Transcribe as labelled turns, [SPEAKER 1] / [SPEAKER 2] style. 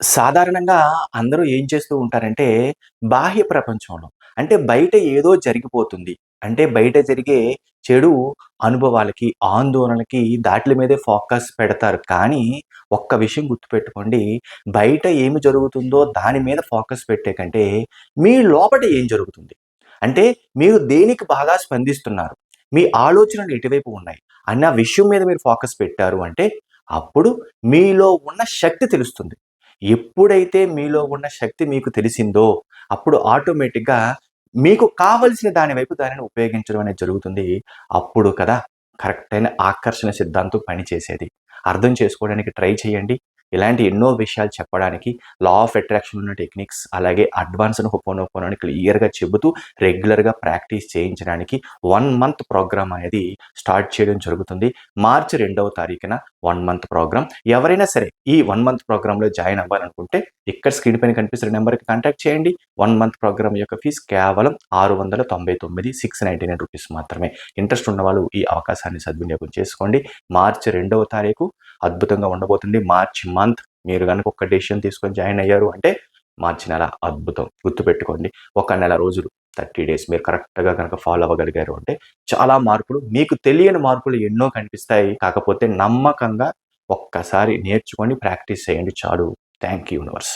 [SPEAKER 1] సాధారణంగా అందరూ ఏం చేస్తూ ఉంటారంటే, బాహ్య ప్రపంచంలో అంటే బయట ఏదో జరిగిపోతుంది. అంటే బయట జరిగే చెడు అనుభవాలకి, ఆందోళనలకి దాట్లి మీదే ఫోకస్ పెడతారు. కానీ ఒక్క విషయం గుర్తుపెట్టుకోండి. బయట ఏమి జరుగుతుందో దాని మీద ఫోకస్ పెట్టే కంటే, మీ లోపట ఏం జరుగుతుంది? అంటే మీరు దేనికి బాగా స్పందిస్తున్నారు? మీ ఆలోచనలు ఎటువైపు ఉన్నాయి? అన్న విషయం మీద మీరు ఫోకస్ పెట్టారు అంటే, అప్పుడు మీలో ఉన్న శక్తి తెలుస్తుంది. ఎప్పుడైతే మీలో ఉన్న శక్తి మీకు తెలిసిందో, అప్పుడు ఆటోమేటిక్‌గా మీకు కావాల్సిన దాని వైపు దానిని ఉపయోగించడం అనేది జరుగుతుంది. అప్పుడు కదా కరెక్ట్ అయిన ఆకర్షణ సిద్ధాంతం పనిచేసేది. అర్థం చేసుకోవడానికి ట్రై చేయండి. ఇలాంటి ఎన్నో విషయాలు చెప్పడానికి లా ఆఫ్ అట్రాక్షన్ ఉన్న టెక్నిక్స్, అలాగే అడ్వాన్స్డ్ హోపోనోపోనోని క్లియర్‌గా చెబుతూ రెగ్యులర్‌గా ప్రాక్టీస్ చేయించడానికి 1 మంత్ ప్రోగ్రామ్ అనేది స్టార్ట్ చేయడం జరుగుతుంది. మార్చి 2వ తారీఖున 1 మంత్ ప్రోగ్రామ్. ఎవరైనా సరే ఈ 1 మంత్ ప్రోగ్రామ్‌లో జాయిన్ అవ్వాలనుకుంటే ఇక్కడ స్క్రీన్ పైన కనిపిస్తున్న నంబర్‌కి కాంటాక్ట్ చేయండి. 1 మంత్ ప్రోగ్రామ్ యొక్క ఫీస్ కేవలం ₹699 మాత్రమే. ఇంట్రెస్ట్ ఉన్నవాళ్ళు ఈ అవకాశాన్ని సద్వినియోగం చేసుకోండి. మార్చి 2వ తారీఖు అద్భుతంగా ఉండబోతుంది. మార్చ్ మంత్ మీరు గనుక ఒక డెసిషన్ తీసుకొని జాయిన్ అయ్యారు అంటే మార్చి నెల అద్భుతం. గుర్తుపెట్టుకోండి. ఒక నెల రోజులు 30 డేస్ మీరు కరెక్ట్‌గా గనక ఫాలో అవ్వగలిగారు అంటే చాలా మార్పులు, మీకు తెలియని మార్పులు ఎన్నో కనిపిస్తాయి. కాకపోతే నమ్మకంగా ఒక్కసారి నేర్చుకొని ప్రాక్టీస్ చేయండి చాలు. Thank you universe.